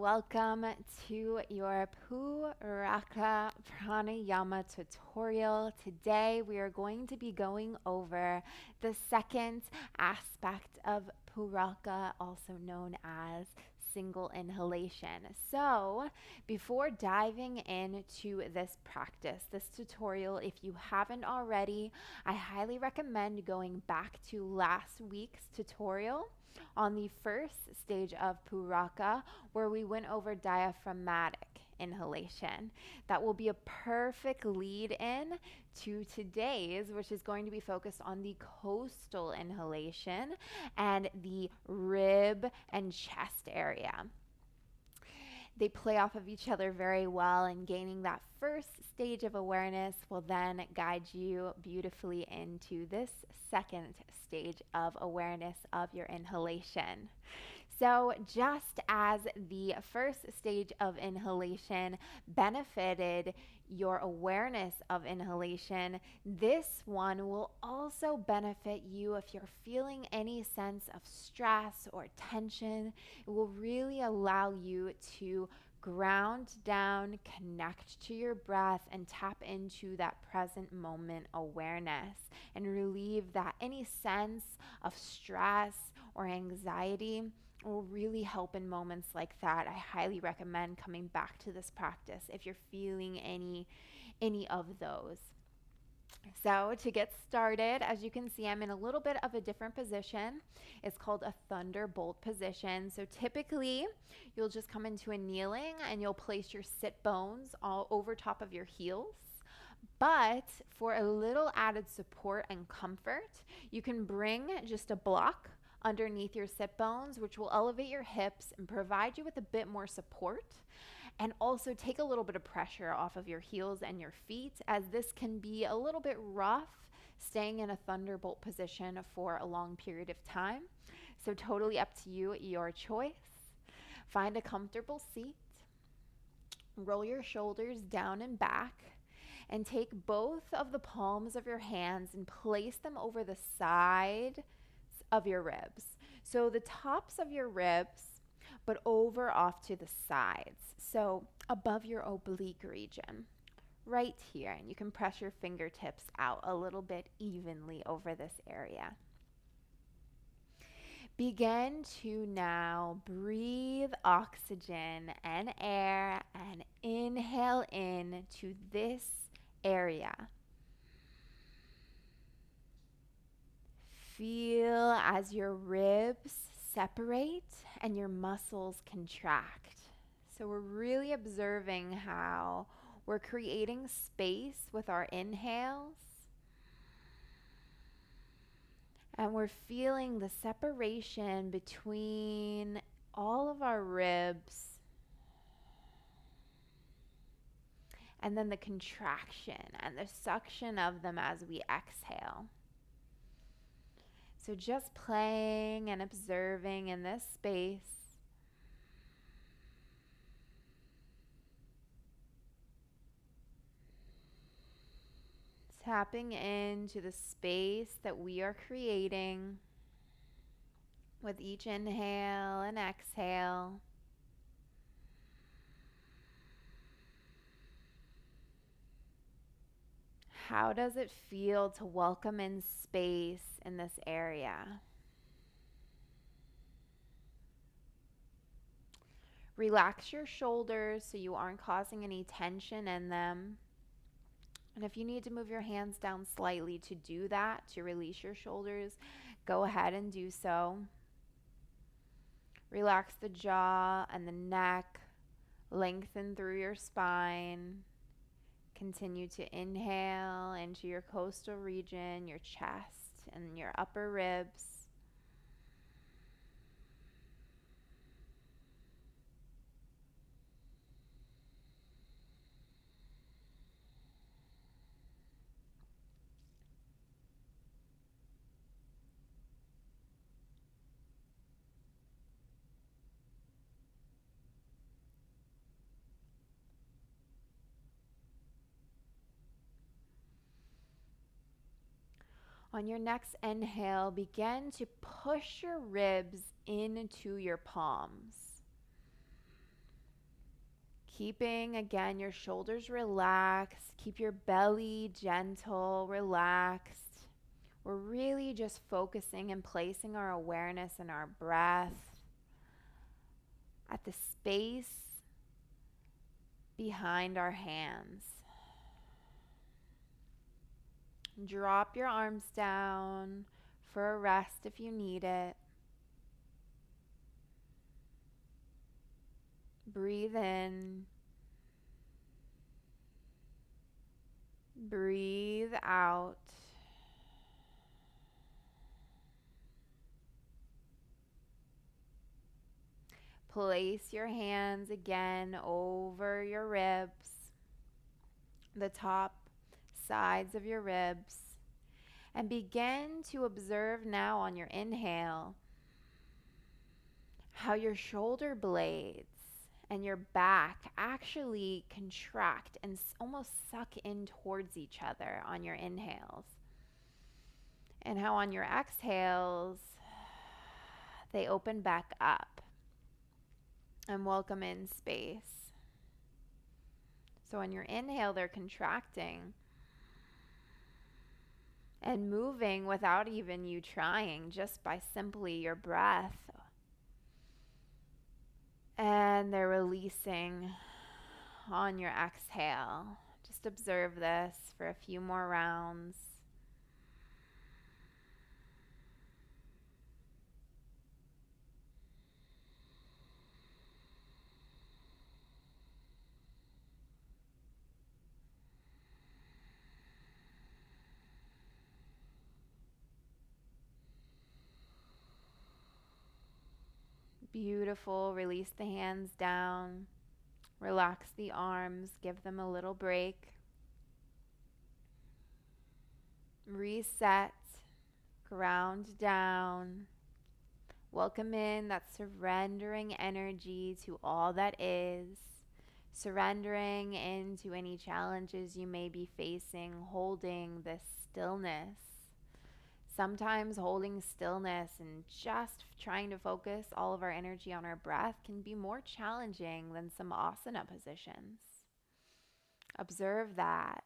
welcome to your Puraka Pranayama tutorial. Today we are going to be going over the second aspect of Puraka, also known as single inhalation. So, before diving into this practice, this tutorial, if you haven't already, I highly recommend going back to last week's tutorial on the first stage of Puraka, where we went over diaphragmatic inhalation. That will be a perfect lead in to today's, which is going to be focused on the coastal inhalation and the rib and chest area. They play off of each other very well, and gaining that first stage of awareness will then guide you beautifully into this second stage of awareness of your inhalation. So, just as the first stage of inhalation benefited your awareness of inhalation, this one will also benefit you if you're feeling any sense of stress or tension. It will really allow you to ground down, connect to your breath, and tap into that present moment awareness and relieve that any sense of stress or anxiety will really help in moments like that. I highly recommend coming back to this practice if you're feeling any of those. So, to get started, as you can see, I'm in a little bit of a different position. It's called a thunderbolt position. So, typically, you'll just come into a kneeling and you'll place your sit bones all over top of your heels. But for a little added support and comfort, you can bring just a block underneath your sit bones, which will elevate your hips and provide you with a bit more support, and also take a little bit of pressure off of your heels and your feet, as this can be a little bit rough staying in a thunderbolt position for a long period of time. So, totally up to you, your choice. Find a comfortable seat, roll your shoulders down and back, and take both of the palms of your hands and place them over the side of your ribs. So the tops of your ribs, but over off to the sides. So above your oblique region, right here. And you can press your fingertips out a little bit evenly over this area. Begin to now breathe oxygen and air and inhale in to this area. Feel as your ribs separate and your muscles contract. So we're really observing how we're creating space with our inhales, and we're feeling the separation between all of our ribs, and then the contraction and the suction of them as we exhale. So just playing and observing in this space. Tapping into the space that we are creating with each inhale and exhale. How does it feel to welcome in space in this area? Relax your shoulders so you aren't causing any tension in them. And if you need to move your hands down slightly to do that, to release your shoulders, go ahead and do so. Relax the jaw and the neck. Lengthen through your spine. Continue to inhale into your coastal region, your chest, and your upper ribs. On your next inhale, begin to push your ribs into your palms. Keeping, again, your shoulders relaxed. Keep your belly gentle, relaxed. We're really just focusing and placing our awareness and our breath at the space behind our hands. Drop your arms down for a rest if you need it. Breathe in. Breathe out. Place your hands again over your ribs, the top sides of your ribs, and begin to observe now on your inhale how your shoulder blades and your back actually contract and almost suck in towards each other on your inhales. And how on your exhales, they open back up and welcome in space. So on your inhale, they're contracting and moving without even you trying, just by simply your breath. And they're releasing on your exhale. Just observe this for a few more rounds. Beautiful. Release the hands down. Relax the arms. Give them a little break. Reset. Ground down. Welcome in that surrendering energy to all that is. Surrendering into any challenges you may be facing, holding this stillness. Sometimes holding stillness and just trying to focus all of our energy on our breath can be more challenging than some asana positions. Observe that.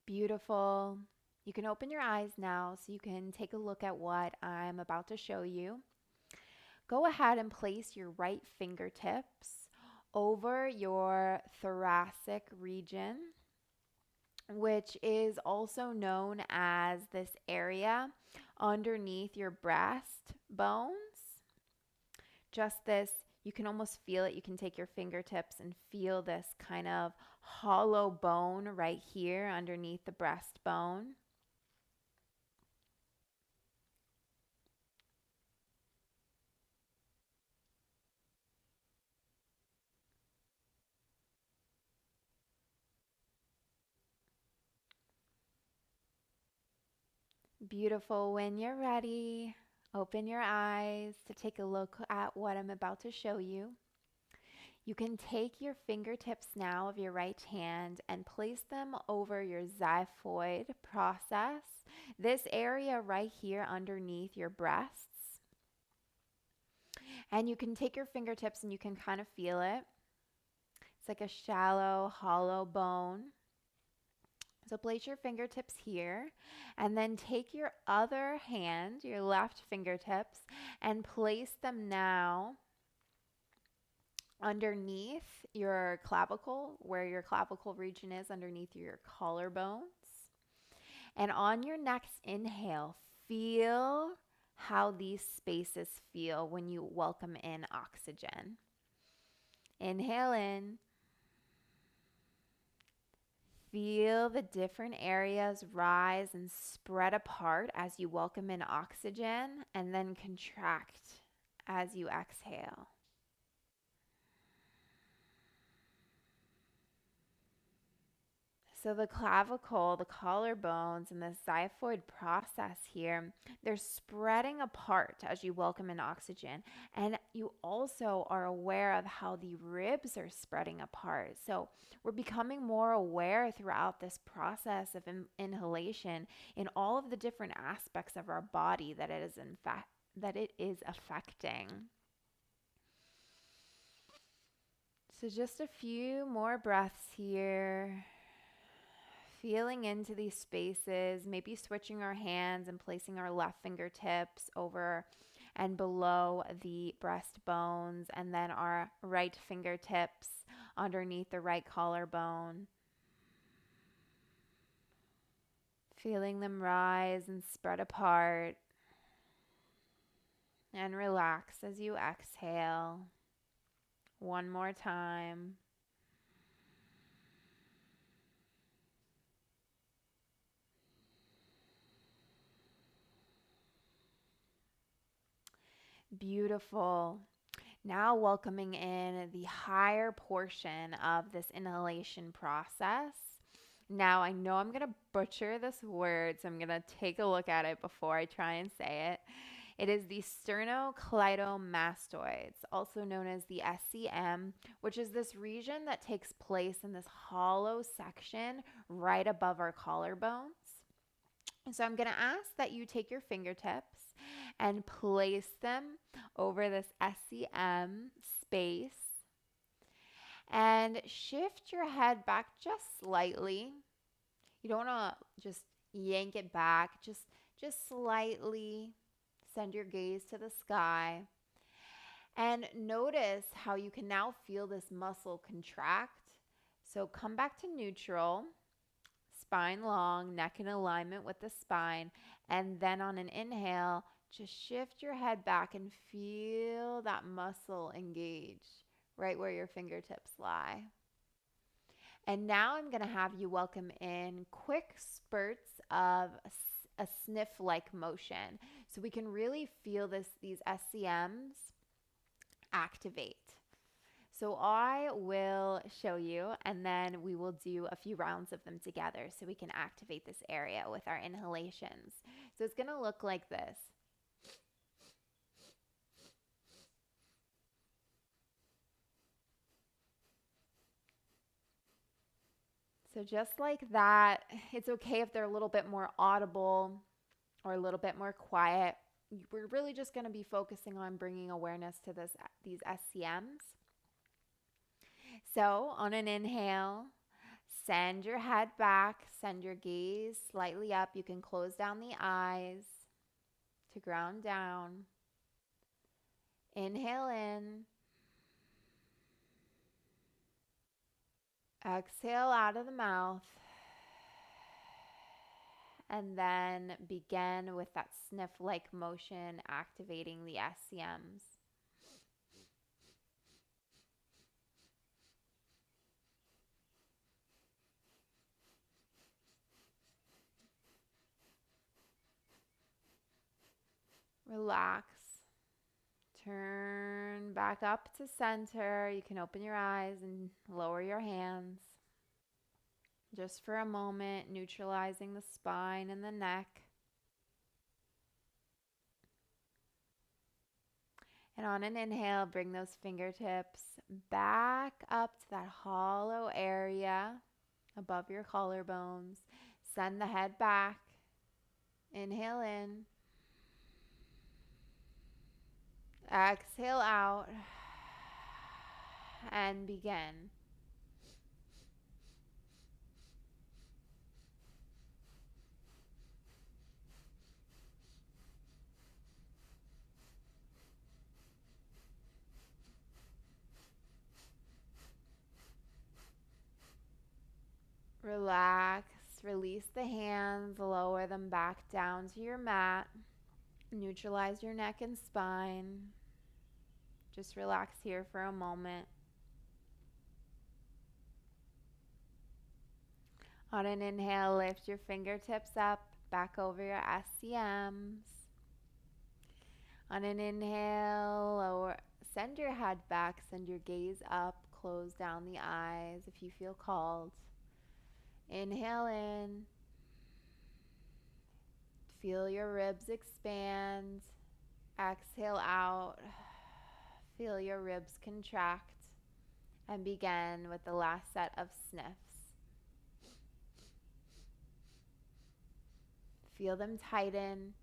Beautiful. You can open your eyes now so you can take a look at what I'm about to show you. Go ahead and place your right fingertips over your thoracic region, which is also known as this area underneath your breast bones. Just this, you can almost feel it. You can take your fingertips and feel this kind of hollow bone right here underneath the breastbone. Beautiful. When you're ready, open your eyes to take a look at what I'm about to show you. You can take your fingertips now of your right hand and place them over your xiphoid process, this area right here underneath your breasts. And you can take your fingertips and you can kind of feel it. It's like a shallow, hollow bone. So place your fingertips here and then take your other hand, your left fingertips, and place them now underneath your clavicle, where your clavicle region is underneath your collarbones. And on your next inhale, feel how these spaces feel when you welcome in oxygen. Inhale in. Feel the different areas rise and spread apart as you welcome in oxygen, and then contract as you exhale. So the clavicle, the collarbones, and the xiphoid process here, they're spreading apart as you welcome in oxygen. And you also are aware of how the ribs are spreading apart. So we're becoming more aware throughout this process of inhalation in all of the different aspects of our body that it is that it is affecting. So just a few more breaths here. Feeling into these spaces, maybe switching our hands and placing our left fingertips over and below the breastbones, and then our right fingertips underneath the right collarbone. Feeling them rise and spread apart, and relax as you exhale. One more time. Beautiful. Now welcoming in the higher portion of this inhalation process. Now I know I'm going to butcher this word, so I'm going to take a look at it before I try and say it. It is the sternocleidomastoids, also known as the SCM, which is this region that takes place in this hollow section right above our collarbones. So I'm going to ask that you take your fingertips and place them over this SCM space and shift your head back just slightly. You don't want to just yank it back, just slightly send your gaze to the sky and notice how you can now feel this muscle contract. So come back to neutral. Spine long, neck in alignment with the spine. And then on an inhale, just shift your head back and feel that muscle engage right where your fingertips lie. And now I'm going to have you welcome in quick spurts of a sniff-like motion. So we can really feel these SCMs activate. So I will show you, and then we will do a few rounds of them together so we can activate this area with our inhalations. So it's going to look like this. So just like that, it's okay if they're a little bit more audible or a little bit more quiet. We're really just going to be focusing on bringing awareness to these SCMs. So on an inhale, send your head back, send your gaze slightly up. You can close down the eyes to ground down. Inhale in. Exhale out of the mouth. And then begin with that sniff-like motion, activating the SCMs. Relax. Turn back up to center. You can open your eyes and lower your hands. Just for a moment, neutralizing the spine and the neck. And on an inhale, bring those fingertips back up to that hollow area above your collarbones. Send the head back. Inhale in. Exhale out. And begin. Relax. Release the hands. Lower them back down to your mat. Neutralize your neck and spine. Just relax here for a moment. On an inhale, lift your fingertips up, back over your SCMs. On an inhale, send your head back, send your gaze up, close down the eyes if you feel called. Inhale in. Feel your ribs expand. Exhale out. Feel your ribs contract. And begin with the last set of sniffs. Feel them tighten.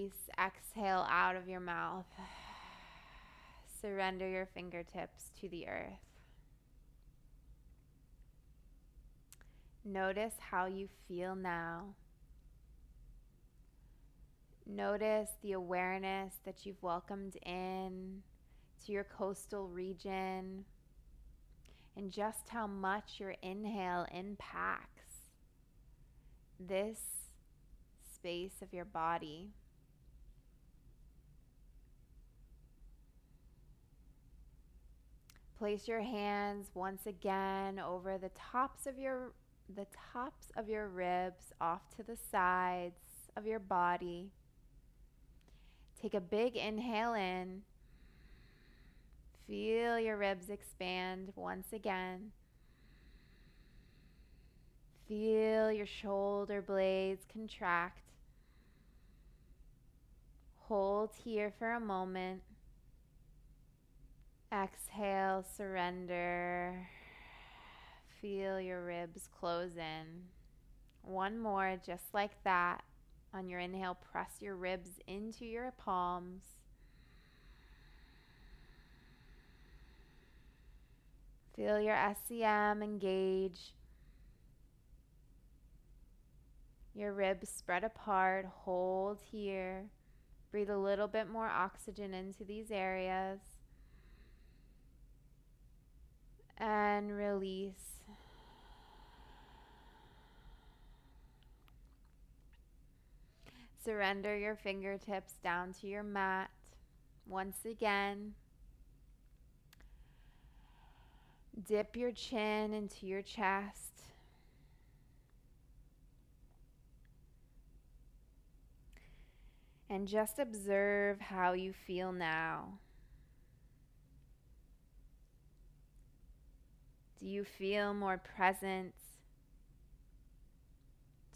release. Exhale out of your mouth. Surrender your fingertips to the earth. Notice how you feel now. Notice the awareness that you've welcomed in to your coastal region, and just how much your inhale impacts this space of your body. Place your hands once again over the tops of your ribs, off to the sides of your body. Take a big inhale in. Feel your ribs expand once again. Feel your shoulder blades contract. Hold here for a moment. Exhale, surrender. Feel your ribs close in. One more, just like that. On your inhale, press your ribs into your palms. Feel your SCM engage. Your ribs spread apart. Hold here. Breathe a little bit more oxygen into these areas. And release. Surrender your fingertips down to your mat. Once again, dip your chin into your chest. And just observe how you feel now. Do you feel more present?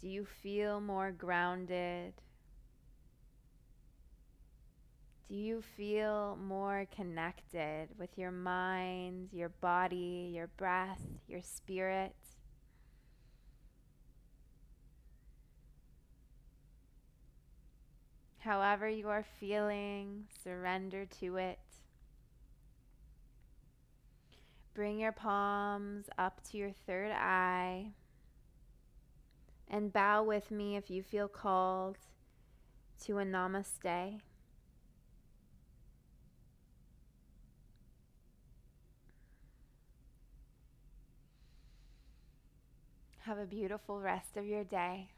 Do you feel more grounded? Do you feel more connected with your mind, your body, your breath, your spirit? However you are feeling, surrender to it. Bring your palms up to your third eye and bow with me if you feel called to a namaste. Have a beautiful rest of your day.